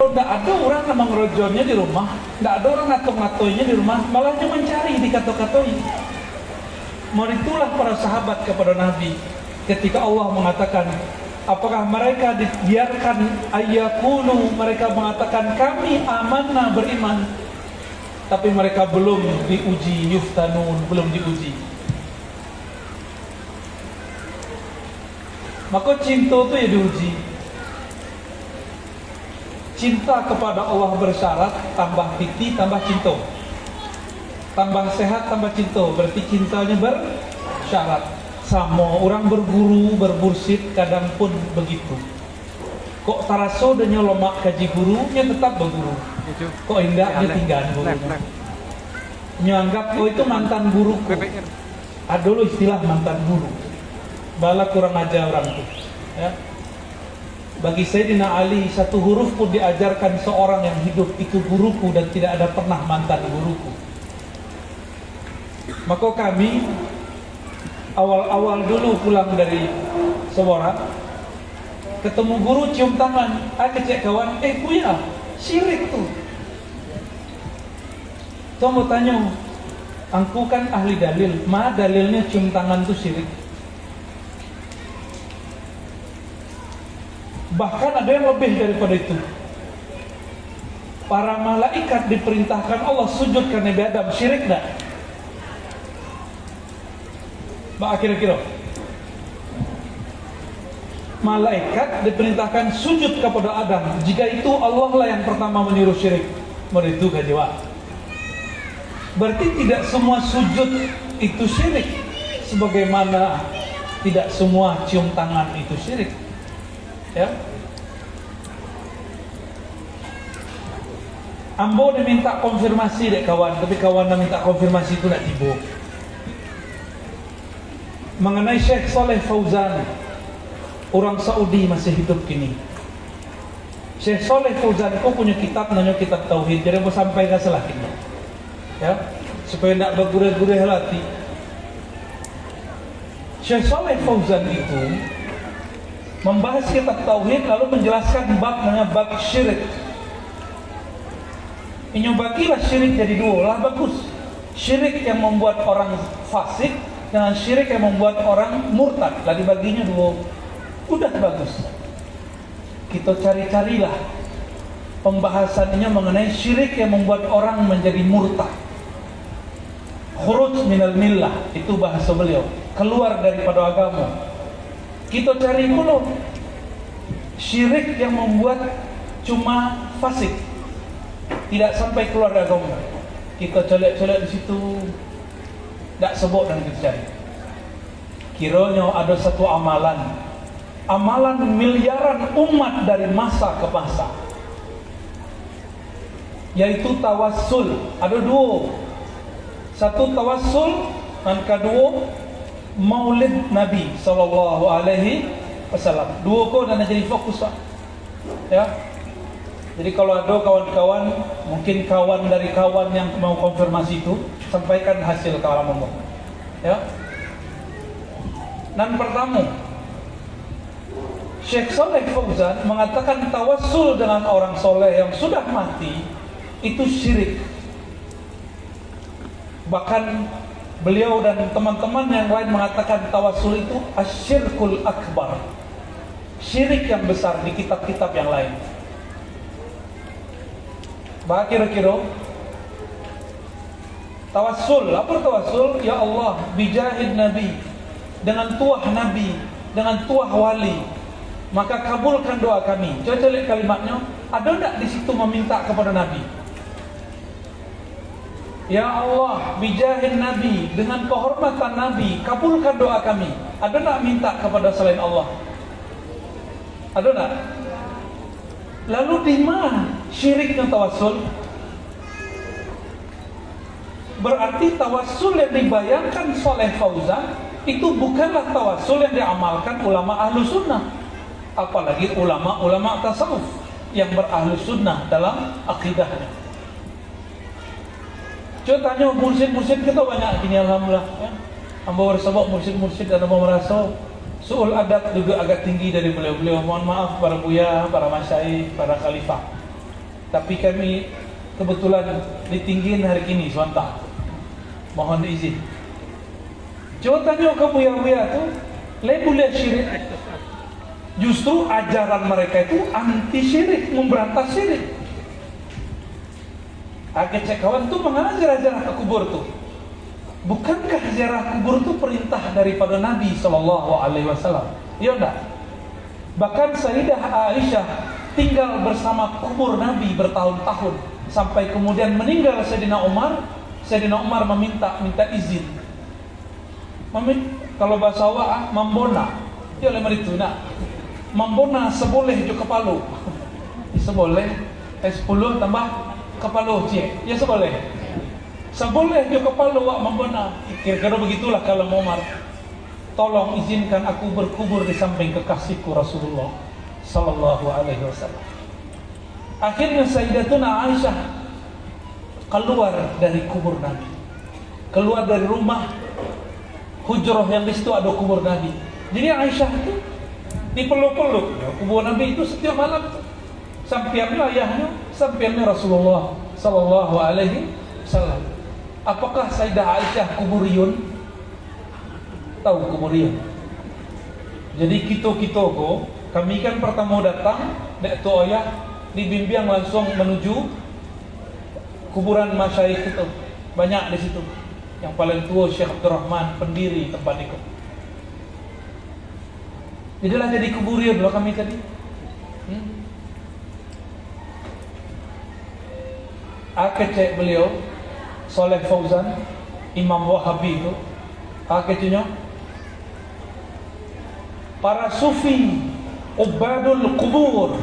Tidak ada orang nama ngerojonya di rumah, tidak ada orang ngato-ngatoinya di rumah, malah cuma mencari di kato-katoi. Meritulah para sahabat kepada Nabi ketika Allah mengatakan, apakah mereka dibiarkan ayyakunu, mereka mengatakan kami amanah beriman, tapi mereka belum diuji, yuftanun, belum diuji. Maka cinta itu ya diuji. Cinta kepada Allah bersyarat tambah piti, tambah cinta. Tambah sehat, tambah cinta. Berarti cintanya bersyarat. Sama orang berguru, bermursyid kadang pun begitu. Kok taraso dan nyolomak kaji gurunya tetap berguru. Kok indah dia tinggal gurunya. Nyanggap oh itu mantan guruku. Ada dulu istilah mantan guru. Bala kurang ajar orang itu. Ya. Bagi Sayyidina Ali, satu huruf pun diajarkan seorang yang hidup itu guruku dan tidak ada pernah mantan guruku. Maka kami awal-awal dulu pulang dari Sewora, ketemu guru cium tangan, kecek kawan, kuya, syirik tuh. Tuh mau tanya, angku kan ahli dalil, dalilnya cium tangan tuh syirik? Bahkan ada yang lebih daripada itu. Para malaikat diperintahkan Allah sujud ke Nabi Adam, syirik enggak? Kira-kira malaikat diperintahkan sujud kepada Adam. Jika itu Allah lah yang pertama menyuruh syirik, itu gajiwa. Berarti tidak semua sujud itu syirik, sebagaimana tidak semua cium tangan itu syirik. Ya. Ambo diminta konfirmasi dek kawan, tapi kawan minta konfirmasi itu tidak tiba. Mengenai Syekh Saleh Fauzan, orang Saudi masih hidup kini. Syekh Saleh Fauzan itu punya kitab namanya Kitab Tauhid. Jadi mau sampaikan salah ini, ya, supaya tidak bergurau-gurau hati. Syekh Saleh Fauzan itu membahas kitab tauhid lalu menjelaskan bab namanya bab syirik. Ini bagilah syirik jadi dua lah, bagus. Syirik yang membuat orang fasik dengan syirik yang membuat orang murtad, lah dibaginya dua. Udah bagus. Kita cari-carilah pembahasannya mengenai syirik yang membuat orang menjadi murtad. Khuruj minal millah, itu bahasa beliau, keluar daripada agama. Kita cari dulu syirik yang membuat cuma fasik, tidak sampai keluar dari agama. Kita colek-colek di situ, tidak sebut dan kita cari. Kiranya ada satu amalan miliaran umat dari masa ke masa, yaitu tawassul. Ada dua, satu tawassul dan kedua Maulid Nabi Sallallahu Alaihi Wasallam. Dua kau dan jadi fokus Pak. Ya. Jadi kalau ada kawan-kawan, mungkin kawan dari kawan yang mau konfirmasi itu, sampaikan hasil kawan. Ya. Dan pertama, Syekh Saleh Fauzan mengatakan tawassul dengan orang soleh yang sudah mati itu syirik. Bahkan beliau dan teman-teman yang lain mengatakan tawassul itu asyirkul akbar, syirik yang besar di kitab-kitab yang lain. Bah kira-kira tawassul, apa tawassul? Ya Allah, bijahid Nabi, dengan tuah Nabi, dengan tuah wali, maka kabulkan doa kami. Coba lihat kalimatnya, ada tak di situ meminta kepada Nabi? Ya Allah, bijahin Nabi, dengan kehormatan Nabi, kabulkan doa kami. Ada tak minta kepada selain Allah? Ada tak? Lalu di mana syiriknya tawassul? Berarti tawassul yang dibayangkan Saleh Fauzan itu bukanlah tawassul yang diamalkan ulama ahlu sunnah, apalagi ulama-ulama tasawuf yang berahlu sunnah dalam akidahnya. Coba tanya mursyid-mursyid kita banyak gini alhamdulillah ya. Hamba bersabak mursyid-mursyid dan hamba merasa suul adab juga agak tinggi dari beliau-beliau. Mohon maaf para buya, para masyayikh, para khalifah. Tapi kami kebetulan ditinggiin hari ini sebentar. Mohon izin. Coba tanya ke buya-buya tuh, boleh syirik. Justru ajaran mereka itu anti syirik, memberantas syirik. Agak cek kawan tuh mengajar ziarah ke kubur tuh. Bukankah ziarah kubur itu perintah daripada Nabi Sallallahu Alaihi Wasallam? Iya enggak? Bahkan Sayyidah Aisyah tinggal bersama kubur Nabi bertahun-tahun sampai kemudian meninggal Sayyidina Umar. Sayyidina Umar minta izin. Kalau bahasa Awak mambona, dia oleh merituna. Mambona seboleh jo kepalo. Seboleh 10 tambah kepalo cie. Ya seboleh. Seboleh jo kepalo wak mambona. Kira-kira begitulah kalau Umar. Tolong izinkan aku berkubur di samping kekasihku Rasulullah Sallallahu Alaihi Wasallam. Akhirnya Sayyidatuna Aisyah keluar dari kubur Nabi, keluar dari rumah hujrah yang di situ ada kubur Nabi. Jadi Aisyah itu dipeluk-peluk kubur Nabi itu setiap malam. Sampiannya ayahnya, sampiannya Rasulullah Sallallahu Alaihi Wasallam. Apakah Sayyidah Aisyah kuburiyun? Tahu kuburiyun. Jadi kita ko, kami kan pertama datang, dek tu ayah dibimbing langsung menuju kuburan masyayikh itu. Banyak di situ. Yang paling tua Syekh Abdurrahman, pendiri tempat itu. Jadilah jadi kuburiyun loh kami tadi. Cek beliau Saleh Fauzan, Imam Wahabi itu. Akhirnya para sufi ubadul kubur.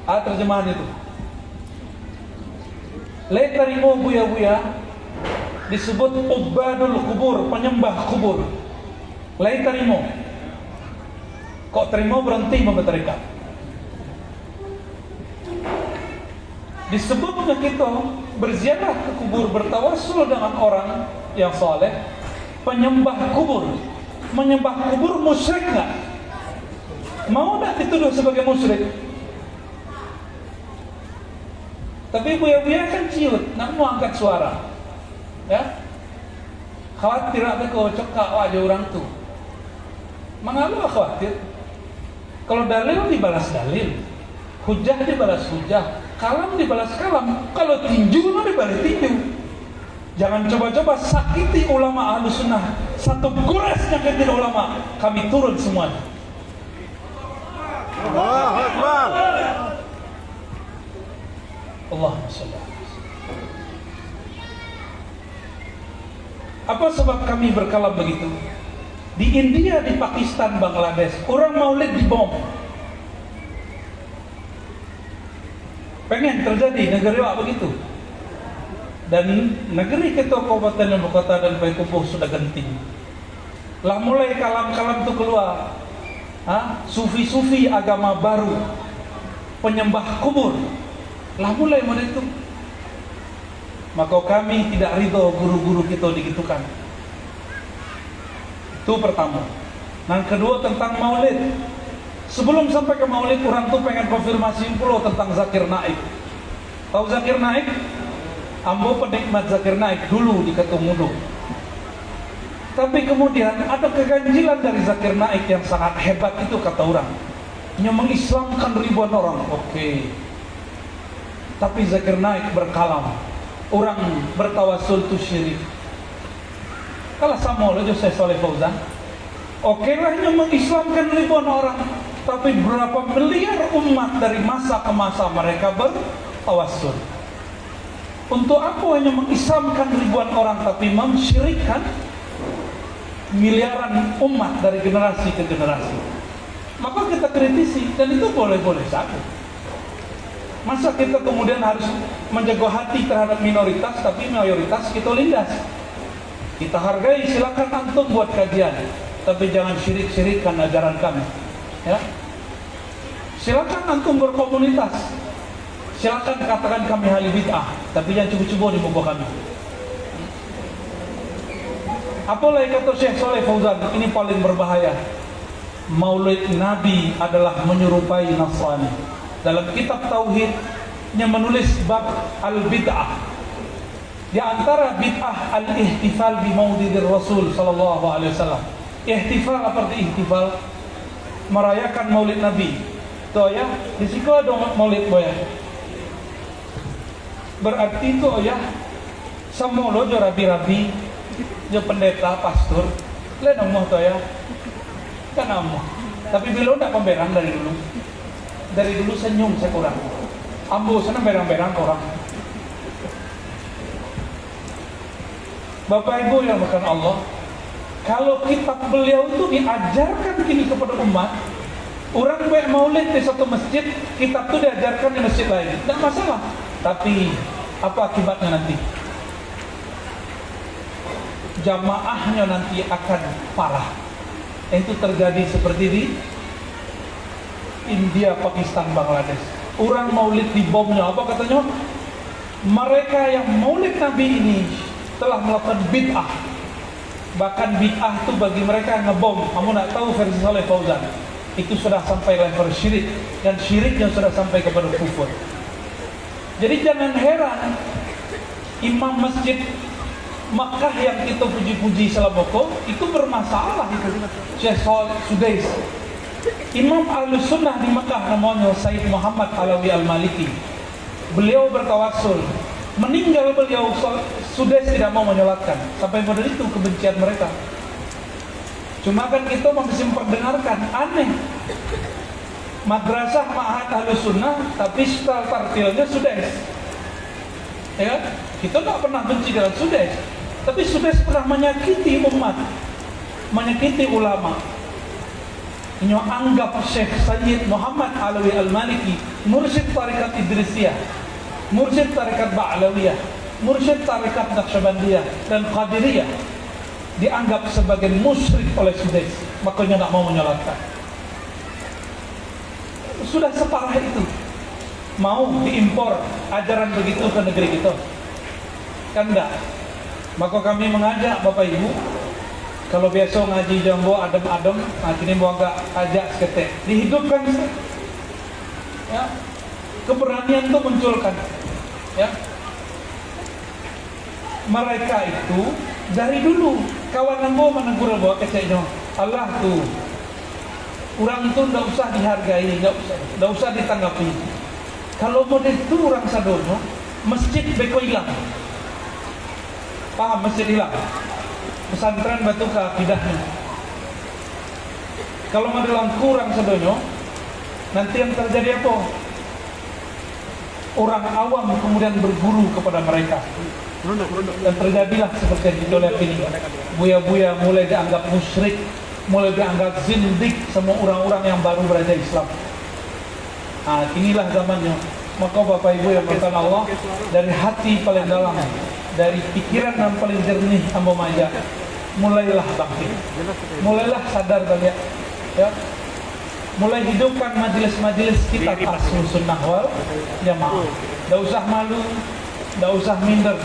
Terjemahan itu. Letarimo buya-buya disebut ubadul kubur, penyembah kubur. Letarimo. Kok terima berhenti membeterikat. Disebutnya kita berziarah ke kubur, bertawassul dengan orang yang saleh, penyembah kubur. Menyembah kubur musyrik nggak? Mau nggak dituduh sebagai musyrik? Tapi buya-buya kan ciut, nak mau angkat suara, ya? Khawatir apa kau cekak wajah orang tu? Mengalu khawatir? Kalau dalil dibalas dalil, hujah dibalas hujah, kalam dibalas kalam. Kalau tinju lo dibalas tinju. Jangan coba-coba sakiti ulama Ahlus Sunnah. Satu gores nyakitin ulama, kami turun semuanya. Allahu Akbar. Allahumma shalli. Apa sebab kami berkalam begitu? Di India, di Pakistan, Bangladesh, orang maulid dibom. Pengen terjadi negeri awak begitu. Dan negeri kita Kabupaten Lembu Kota dan Payakumbuh sudah genting. Lah mulai kalam-kalam itu keluar. Sufi-sufi agama baru, penyembah kubur. Lah mulai model itu. Maka kami tidak ridho guru-guru kita digitukan. Itu pertama. Yang kedua tentang maulid. Sebelum sampai ke maulid, orang tuh pengen konfirmasi pula tentang Zakir Naik. Tahu Zakir Naik? Ambo penikmat Zakir Naik dulu di Ketumudu. Tapi kemudian ada keganjilan dari Zakir Naik yang sangat hebat itu kata orang. Yang mengislamkan ribuan orang. Oke. Tapi Zakir Naik berkalam. Orang bertawassul itu syirik. Kalau sama oleh Syekh Saleh Fauzan. Oke lah yang mengislamkan ribuan orang. Tapi berapa miliar umat dari masa ke masa mereka bertawassul. Untuk apa hanya mengislamkan ribuan orang tapi mensyirikkan miliaran umat dari generasi ke generasi? Maka kita kritisi dan itu boleh-boleh saja. Masa kita kemudian harus menjaga hati terhadap minoritas tapi mayoritas kita lindas? Kita hargai, silakan antum buat kajian, tapi jangan syirik-syirikkan ajaran kami. Ya, silakan antum berkomunitas. Silakan katakan kami ahli bid'ah, tapi jangan cubu-cubu di muka kami. Apalah yang kata Syekh Saleh Fauzan, ini paling berbahaya. Maulid Nabi adalah menyerupai Nasrani. Dalam kitab Tauhid, yang menulis bab al-bid'ah. Di antara bid'ah al-ihtifal bi maulidir Rasul sallallahu alaihi wasallam. Ihtifal apa arti ihtifal? Merayakan maulid Nabi. Tuh ya, di situ ada maulid boya. Berarti itu ya semua lo jo rabi-rabi, jo pendeta, pastor, le namuh tuh ya. Kan namuh. Tapi bilo ndak pemberang dari dulu. Dari dulu senyum saya kurang. Ambo sana berang-berang orang. Bapak Ibu yang bukan Allah, kalau kitab beliau itu diajarkan kini kepada umat, orang baik maulid di satu masjid, kitab itu diajarkan di masjid lain, tidak masalah. Tapi apa akibatnya nanti? Jamaahnya nanti akan parah. Itu terjadi seperti di India, Pakistan, Bangladesh. Orang maulid dibomnya, apa katanya? Mereka yang maulid Nabi ini telah melakukan bid'ah. Bahkan bid'ah itu bagi mereka yang ngebom. Kamu nak tahu versi Saleh Fauzan, itu sudah sampai level syirik, dan syirik yang sudah sampai kepada kufur. Jadi jangan heran imam masjid Makkah yang kita puji-puji selaboko itu bermasalah itu. Syekh Sudais, imam Ahlus Sunnah di Makkah namanya Said Muhammad Alawi Al-Maliki. Beliau bertawassul, meninggal beliau, Sudais tidak mau menyolatkan. Sampai pada itu kebencian mereka. Cuma kan kita masih memperdengarkan, aneh. Madrasah Ma'had Ahlus Sunnah, tapi style partilnya Sudais. Ya, kita tak pernah benci dengan Sudais. Tapi Sudais pernah menyakiti umat, menyakiti ulama. Ini anggap Syekh Sayyid Muhammad Alawi Al-Maliki mursyid tarikat Idrisiyah, mursyid tarikat Ba'lawiyah, mursyid tarikat Naqsyabandiyah dan Qadiriyah, dianggap sebagai musyrik oleh Sudais, makanya tak mau menyolatkan. Sudah separah itu, mau diimpor ajaran begitu ke negeri kita? Kan enggak. Maka kami mengajak Bapak Ibu, kalau biasa ngaji jambo adem-adem, nah kini mau agak ajak seketek, dihidupkan, ya, keberanian itu munculkan, ya. Mereka itu dari dulu kawan ambo menegur bahwa keceknya Allah tuh, orang itu tidak usah dihargai, tidak usah ditanggapi. Kalau model itu orang sadono, masjid beko hilang. Paham, masjid hilang. Pesantren batu ke akidahnya. Kalau model kurang sadono, nanti yang terjadi apa? Orang awam kemudian berguru kepada mereka. Dan terjadilah seperti yang kita ini. Buya-buya mulai dianggap musyrik, mulai dianggap zindik, semua orang-orang yang baru belajar Islam. Nah, inilah zamannya. Maka Bapak Ibu yang berkata Allah, dari hati paling dalam, dari pikiran yang paling jernih ambo maja, mulailah bangkit, mulailah sadar banyak, ya. Mulai hidupkan majelis-majelis kita Ahlus Sunnah wal Jamaah. Tidak usah malu, tidak usah minder.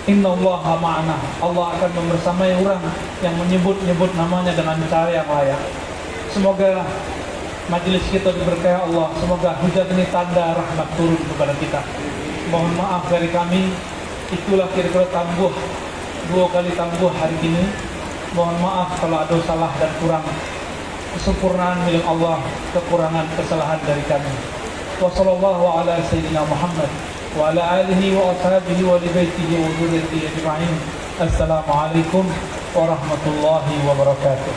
Innallaha ma'ana. Allah akan membersamai orang yang menyebut-nyebut namanya dengan cara yang layak. Semoga majelis kita diberkahi Allah. Semoga hujan ini tanda rahmat turun kepada kita. Mohon maaf dari kami. Itulah kira-kira tangguh, 2 kali tangguh hari ini. Mohon maaf kalau ada salah dan kurang. Kesempurnaan milik Allah, kekurangan kesalahan dari kami. Wassallallahu ala sayyidina Muhammad wa ala alihi wa ashabihi wa li baitihi wa dzurriyyatihi ajma'in. Assalamualaikum warahmatullahi wabarakatuh.